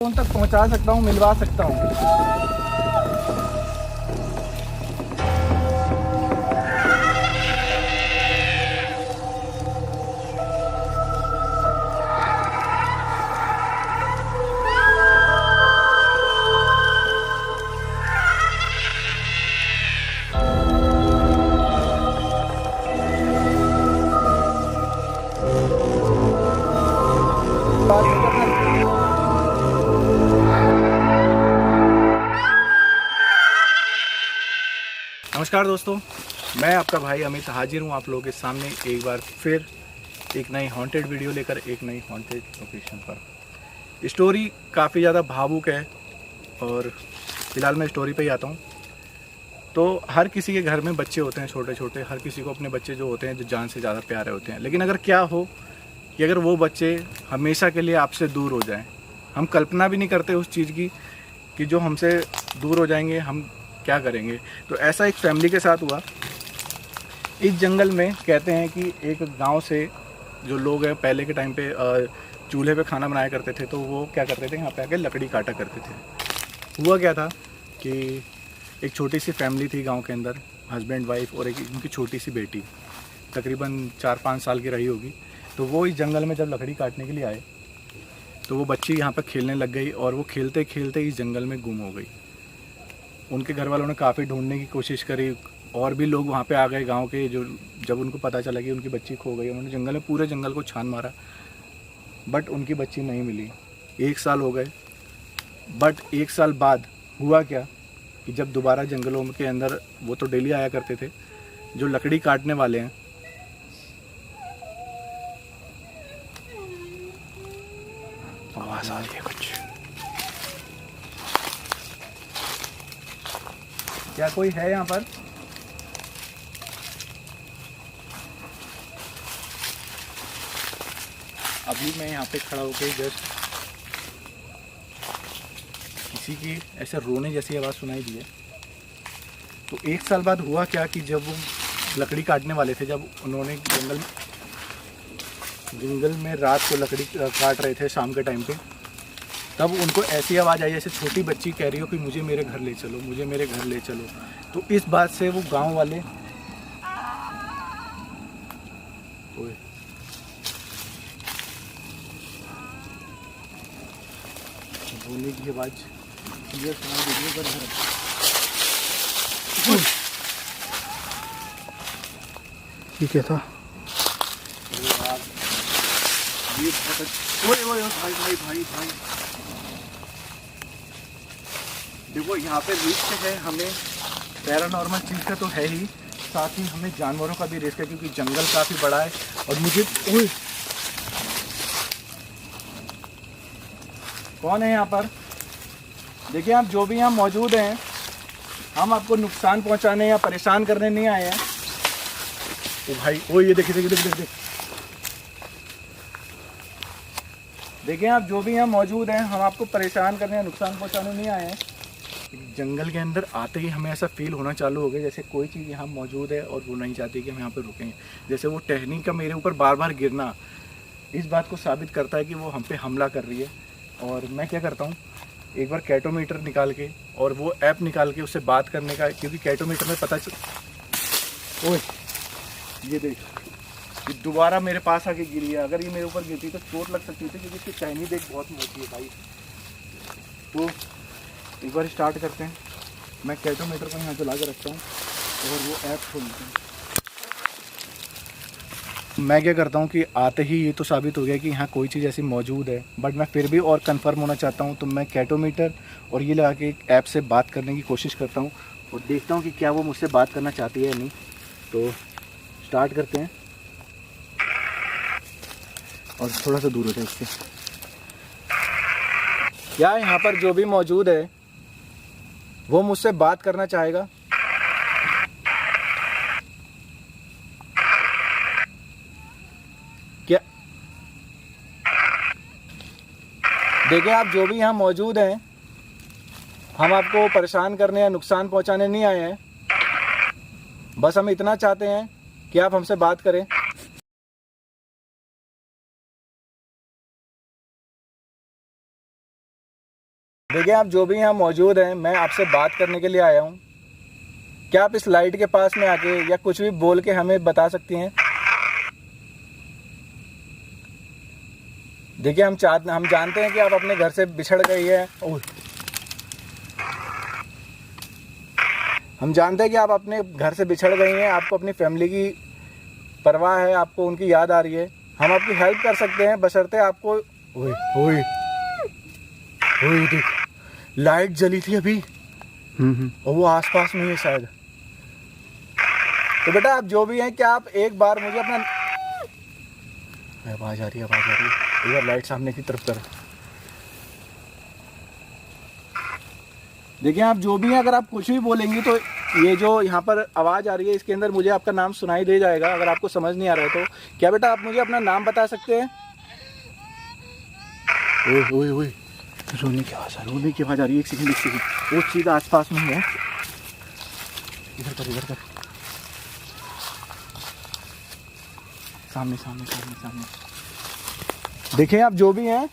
उन तक पहुंचा सकता हूं, मिलवा सकता हूं। नमस्कार दोस्तों, मैं आपका भाई अमित हाजिर हूँ आप लोगों के सामने एक बार फिर एक नई हॉन्टेड वीडियो लेकर, एक नई हॉन्टेड लोकेशन पर। स्टोरी काफ़ी ज़्यादा भावुक है और फिलहाल मैं स्टोरी पे ही आता हूँ। तो हर किसी के घर में बच्चे होते हैं छोटे छोटे, हर किसी को अपने बच्चे जो होते हैं जो जान से ज़्यादा प्यारे होते हैं। लेकिन अगर क्या हो कि अगर वो बच्चे हमेशा के लिए आपसे दूर हो जाएं, हम कल्पना भी नहीं करते उस चीज़ की कि जो हमसे दूर हो जाएंगे हम क्या करेंगे। तो ऐसा एक फैमिली के साथ हुआ। इस जंगल में कहते हैं कि एक गांव से जो लोग हैं पहले के टाइम पे चूल्हे पे खाना बनाया करते थे, तो वो क्या करते थे, यहाँ पे आके लकड़ी काटा करते थे। हुआ क्या था कि एक छोटी सी फैमिली थी गांव के अंदर, हस्बैंड वाइफ और एक उनकी छोटी सी बेटी, तकरीबन 4-5 साल की रही होगी। तो वो इस जंगल में जब लकड़ी काटने के लिए आए तो वो बच्ची यहाँ पर खेलने लग गई और वो खेलते खेलते इस जंगल में गुम हो गई। उनके घर वालों ने काफ़ी ढूंढने की कोशिश करी और भी लोग वहाँ पे आ गए गांव के, जो जब उनको पता चला कि उनकी बच्ची खो गई, उन्होंने जंगल में पूरे जंगल को छान मारा, बट उनकी बच्ची नहीं मिली। 1 साल हो गए, बट 1 साल बाद हुआ क्या कि जब दोबारा जंगलों के अंदर, वो तो डेली आया करते थे, जो लकड़ी काटने वाले हैं, आवाज़ आ रही है कुछ, क्या कोई है यहाँ पर? अभी मैं यहाँ पे खड़ा होकर जस्ट किसी की ऐसे रोने जैसी आवाज़ सुनाई दी है। तो 1 साल बाद हुआ क्या कि जब वो लकड़ी काटने वाले थे, जब उन्होंने जंगल में रात को लकड़ी काट रहे थे शाम के टाइम पे, तब उनको ऐसी आवाज़ आई जैसे छोटी बच्ची कह रही हो कि मुझे मेरे घर ले चलो, मुझे मेरे घर ले चलो। तो इस बात से वो गांव वाले रोने की आवाज़ क्लियर सुना दीजिए। ठीक है था ये भाई भाई भाई देखो, यहाँ पे रिस्क है हमें, पैरानॉर्मल चीज़ का तो है ही, साथ ही हमें जानवरों का भी रिस्क है क्योंकि जंगल काफ़ी बड़ा है। और मुझे कौन है यहाँ पर? देखिए, आप जो भी यहाँ मौजूद हैं, हम आपको नुकसान पहुँचाने या परेशान करने नहीं आए हैं। ओ भाई, ओ ये देखिए देखिए देखिए देखिए, देखिए आप जो भी यहाँ मौजूद हैं, हम आपको परेशान करने या नुकसान पहुँचाने नहीं आए हैं। जंगल के अंदर आते ही हमें ऐसा फील होना चालू हो गया जैसे कोई चीज़ यहाँ मौजूद है और वो नहीं चाहती कि हम यहाँ पर रुकें। जैसे वो टहनी का मेरे ऊपर बार बार गिरना इस बात को साबित करता है कि वो हम पे हमला कर रही है। और मैं क्या करता हूँ, एक बार कैटोमीटर निकाल के और वो ऐप निकाल के उससे बात करने का, क्योंकि कैटोमीटर में पता चल, ओए ये देख, ये दोबारा मेरे पास आके गिरी है। अगर ये मेरे ऊपर गिरती तो चोट लग सकती थी क्योंकि इसकी टहनी देख बहुत मोटी है भाई। तो एक बार स्टार्ट करते हैं, मैं कैटोमीटर को यहाँ चला के रखता हूँ और वो ऐप खोलते हैं। मैं क्या करता हूँ कि आते ही ये तो साबित हो गया कि यहाँ कोई चीज़ ऐसी मौजूद है, बट मैं फिर भी और कंफर्म होना चाहता हूँ। तो मैं कैटोमीटर और ये लगा के एक ऐप से बात करने की कोशिश करता हूँ और देखता हूँ कि क्या वो मुझसे बात करना चाहती है या नहीं। तो स्टार्ट करते हैं और थोड़ा सा दूर हो जाए इससे। क्या यहाँ पर जो भी मौजूद है वो मुझसे बात करना चाहेगा? क्या? देखिए, आप जो भी यहाँ मौजूद हैं, हम आपको परेशान करने या नुकसान पहुंचाने नहीं आए हैं। बस हम इतना चाहते हैं कि आप हमसे बात करें। देखिए आप जो भी यहाँ मौजूद हैं, मैं आपसे बात करने के लिए आया हूँ। क्या आप इस लाइट के पास में आके या कुछ भी बोल के हमें बता सकती हैं? देखिए हम जानते हैं कि आप अपने घर से बिछड़ गई है। हम जानते हैं कि आप अपने घर से बिछड़ गई हैं, आपको अपनी फैमिली की परवाह है, आपको उनकी याद आ रही है। हम आपकी हेल्प कर सकते हैं बशर्ते आपको। ओए देख, लाइट जली थी अभी और वो आसपास में ही है शायद। तो बेटा आप जो भी हैं, क्या आप एक बार मुझे अपना आवाज़ आ रही है एक बार लाइट सामने की तरफ कर। देखिए आप जो भी हैं, अगर आप कुछ भी बोलेंगी तो ये जो यहाँ पर आवाज़ आ रही है इसके अंदर मुझे आपका नाम सुनाई दे जाएगा। अगर आपको समझ नहीं आ रहा है तो क्या बेटा आप मुझे अपना नाम बता सकते हैं? ओए रोने की आवाज़ आ रही है। एक सेकंड वो चीज़ आसपास में है। इधर कर सामने। देखिए आप जो भी हैं,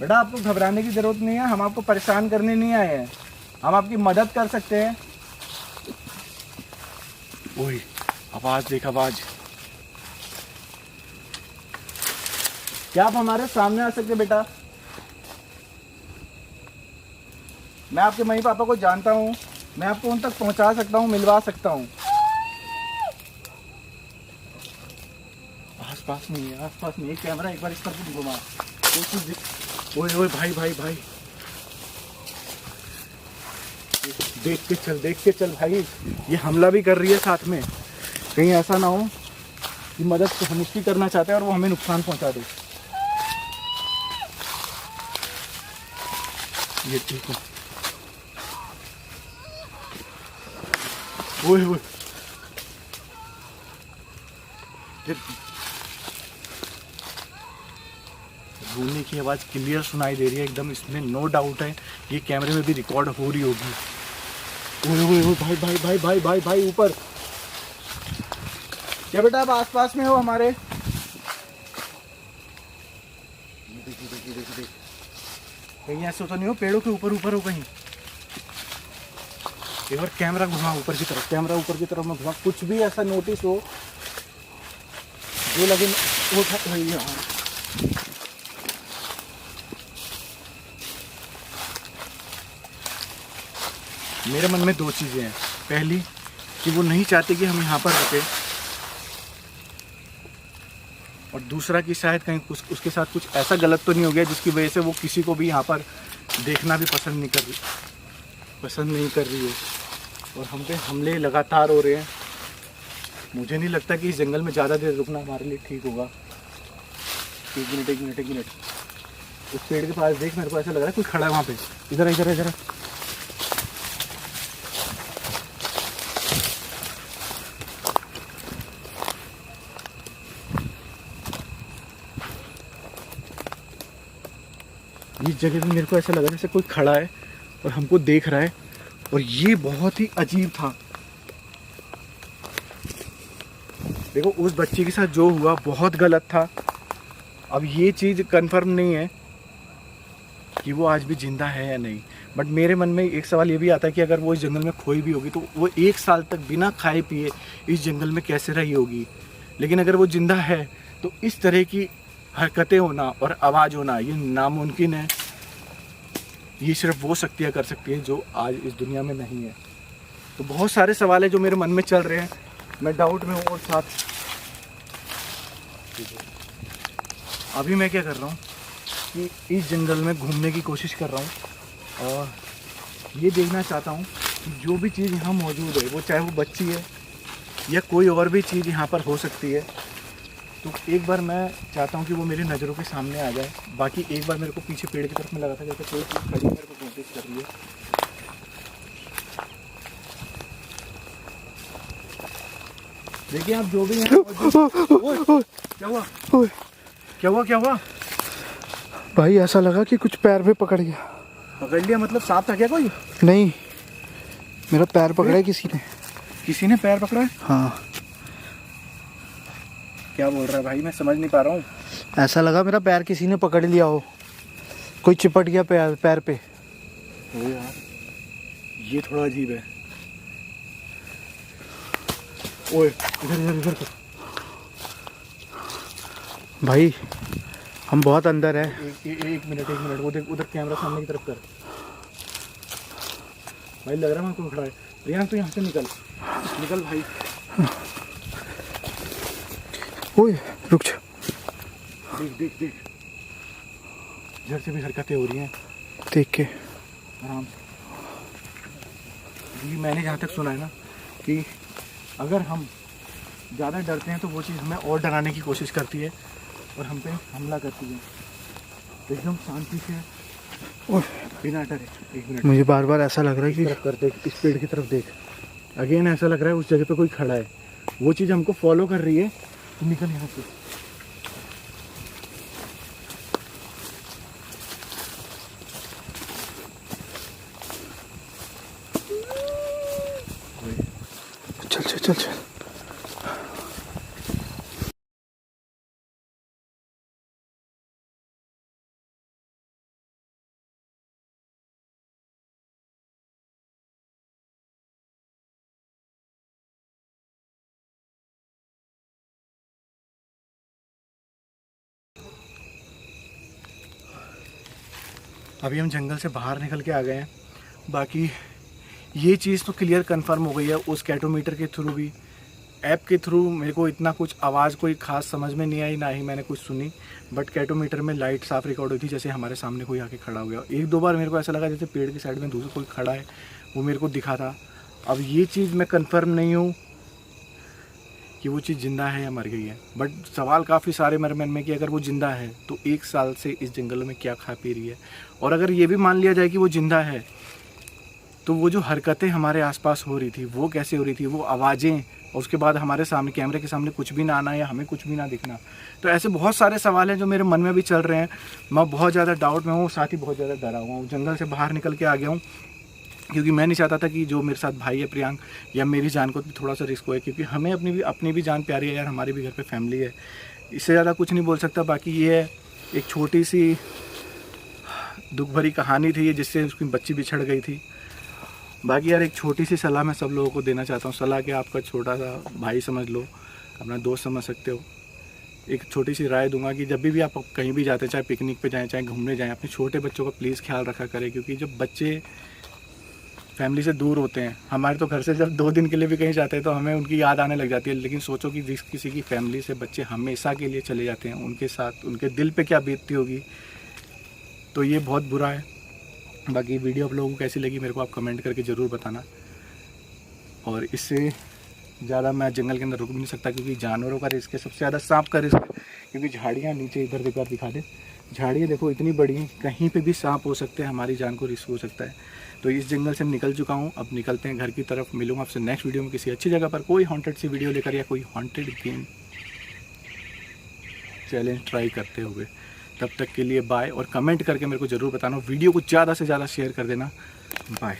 बेटा आपको घबराने की जरूरत नहीं है। हम आपको परेशान करने नहीं आए हैं, हम आपकी मदद कर सकते हैं। ओए आवाज़ देख, आवाज़। क्या आप हमारे सामने आ सकते बेटा? मैं आपके मम्मी पापा को जानता हूँ, मैं आपको उन तक पहुँचा सकता हूँ, मिलवा सकता हूँ। आसपास में एक कैमरा, एक बार इस तरफ घुमा। ओए भाई देख के चल भाई, ये हमला भी कर रही है साथ में। कहीं ऐसा ना हो कि मदद तो हम उसकी करना चाहते हैं और वो हमें नुकसान पहुंचा दे। ये ठीक है। ओए रोने की आवाज़ क्लियर सुनाई दे रही है एकदम, इसमें नो डाउट है ये कैमरे में भी रिकॉर्ड हो रही होगी। ओए भाई ऊपर। क्या बेटा आप आसपास में हो हमारे? देख कहीं ऐसा तो नहीं हो पेड़ों के ऊपर हो कहीं? एक बार कैमरा घुमा ऊपर की तरफ में घुमा, कुछ भी ऐसा नोटिस हो जो लगे वो भाई यार। मेरे मन में दो चीज़ें हैं। पहली कि वो नहीं चाहते कि हम यहाँ पर रुके, और दूसरा कि शायद कहीं उसके साथ कुछ ऐसा गलत तो नहीं हो गया जिसकी वजह से वो किसी को भी यहाँ पर देखना भी पसंद नहीं कर रही हो। और हम पे हमले लगातार हो रहे हैं। मुझे नहीं लगता कि इस जंगल में ज़्यादा देर रुकना हमारे लिए ठीक होगा। एक मिनट उस पेड़ के पास देख, मेरे को ऐसा लग रहा है कोई खड़ा है वहाँ पे। इधर इस जगह पे मेरे को ऐसा लग रहा है जैसे कोई खड़ा है और हमको देख रहा है, और ये बहुत ही अजीब था। देखो उस बच्चे के साथ जो हुआ बहुत गलत था। अब ये चीज़ कंफर्म नहीं है कि वो आज भी जिंदा है या नहीं, बट मेरे मन में एक सवाल ये भी आता है कि अगर वो इस जंगल में खोई भी होगी तो वो 1 साल तक बिना खाए पिए इस जंगल में कैसे रही होगी। लेकिन अगर वो जिंदा है तो इस तरह की हरकतें होना और आवाज़ होना ये नामुमकिन है। ये सिर्फ वो शक्तियाँ कर सकती है जो आज इस दुनिया में नहीं है। तो बहुत सारे सवाल है जो मेरे मन में चल रहे हैं, मैं डाउट में हूँ। और साथ अभी मैं क्या कर रहा हूँ कि इस जंगल में घूमने की कोशिश कर रहा हूँ और ये देखना चाहता हूँ कि जो भी चीज़ यहाँ मौजूद है, वो चाहे वो बच्ची है या कोई और भी चीज़ यहाँ पर हो सकती है, तो एक बार मैं चाहता हूँ कि वो मेरी नज़रों के सामने आ जाए। बाकी एक बार मेरे को पीछे पेड़ की तरफ में लगा था जैसे कोई चीज़ खड़ी मेरे को नोटिस कर रही है। देखिए आप जो भी हैं। क्या हुआ भाई? ऐसा लगा कि कुछ पैर पे पकड़ गया। पकड़ लिया मतलब सांप था क्या कोई? नहीं, मेरा पैर पकड़ा है किसी ने पैर पकड़ा है? हाँ। क्या बोल रहा है भाई, मैं समझ नहीं पा रहा हूँ। ऐसा लगा मेरा पैर किसी ने पकड़ लिया हो, कोई चिपट गया पैर पे। ओ यार ये थोड़ा अजीब है। ओए इधर भाई हम बहुत अंदर है। एक मिनट वो देख उधर कैमरा सामने की तरफ कर। भाई लग रहा है वहाँ कौन खड़ा है। रियान तो यहाँ से निकल भाई। ओए रुक जा। देख इधर से भी हरकतें हो रही हैं, देख के आराम से। मैंने जहाँ तक सुना है ना कि अगर हम ज़्यादा डरते हैं तो वो चीज़ हमें और डराने की कोशिश करती है और हम पे हमला करती है। एकदम शांति से और बिना डरे। एक मिनट, मुझे बार बार ऐसा लग रहा है कि तरफ कर देख, इस पेड़ की तरफ देख। अगेन ऐसा लग रहा है उस जगह पे कोई खड़ा है, वो चीज़ हमको फॉलो कर रही है। तो निकल यहाँ से। चल। अभी हम जंगल से बाहर निकल के आ गए हैं। बाकी ये चीज़ तो क्लियर कंफर्म हो गई है उस कैटोमीटर के थ्रू भी, ऐप के थ्रू। मेरे को इतना कुछ आवाज़ कोई खास समझ में नहीं आई, ना ही मैंने कुछ सुनी। बट कैटोमीटर में लाइट साफ रिकॉर्ड हुई थी, जैसे हमारे सामने कोई आके खड़ा हो गया। एक दो बार मेरे को ऐसा लगा जैसे पेड़ की साइड में दूसरा कोई खड़ा है, वो मेरे को दिखा था। अब ये चीज़ मैं कंफर्म नहीं हूँ कि वो चीज़ ज़िंदा है या मर गई है। बट सवाल काफ़ी सारे मेरे मन में कि अगर वो ज़िंदा है तो 1 साल से इस जंगल में क्या खा पी रही है। और अगर ये भी मान लिया जाए कि वो ज़िंदा है तो वो जो हरकतें हमारे आसपास हो रही थी वो कैसे हो रही थी, वो आवाज़ें, और उसके बाद हमारे सामने कैमरे के सामने कुछ भी ना आना या हमें कुछ भी ना दिखना। तो ऐसे बहुत सारे सवाल हैं जो मेरे मन में भी चल रहे हैं। मैं बहुत ज़्यादा डाउट में हूँ, साथ ही बहुत ज़्यादा डरा हुआ हूँ। जंगल से बाहर निकल के आ गया हूँ क्योंकि मैं नहीं चाहता था कि जो मेरे साथ भाई है प्रियांक, या मेरी जान को भी थोड़ा सा रिस्क हो, क्योंकि हमें अपनी भी जान प्यारी है यार, हमारे भी घर पे फैमिली है। इससे ज़्यादा कुछ नहीं बोल सकता। बाकी ये है एक छोटी सी दुख भरी कहानी थी जिससे उसकी बच्ची बिछड़ गई थी। बाकी यार एक छोटी सी सलाह मैं सब लोगों को देना चाहता हूँ। सलाह क्या, आपका छोटा सा भाई समझ लो, अपना दोस्त समझ सकते हो। एक छोटी सी राय दूंगा कि जब भी आप कहीं भी जाते, चाहे पिकनिक पे जाएं, चाहे घूमने जाएं, अपने छोटे बच्चों का प्लीज़ ख्याल रखा करें। क्योंकि जब बच्चे फैमिली से दूर होते हैं, हमारे तो घर से जब 2 दिन के लिए भी कहीं जाते हैं तो हमें उनकी याद आने लग जाती है। लेकिन सोचो कि जिस किसी की फैमिली से बच्चे हमेशा के लिए चले जाते हैं, उनके साथ उनके दिल पे क्या बीतती होगी। तो ये बहुत बुरा है। बाकी वीडियो आप लोगों को कैसी लगी मेरे को आप कमेंट करके ज़रूर बताना। और इससे ज़्यादा मैं जंगल के अंदर रुक भी नहीं सकता क्योंकि जानवरों का रिस्क है, सबसे ज़्यादा सांप का रिस्क है। क्योंकि झाड़ियाँ नीचे इधर दिखा दे, झाड़ियाँ देखो इतनी बड़ी हैं, कहीं पे भी सांप हो सकते हैं, हमारी जान को रिस्क हो सकता है। तो इस जंगल से निकल चुका हूँ, अब निकलते हैं घर की तरफ। मिलूँगा आपसे नेक्स्ट वीडियो में किसी अच्छी जगह पर, कोई हॉन्टेड सी वीडियो लेकर या कोई हॉन्टेड गेम चैलेंज ट्राई करते हुए। तब तक के लिए बाय। और कमेंट करके मेरे को ज़रूर बताना, वीडियो को ज़्यादा से ज़्यादा शेयर कर देना। बाय।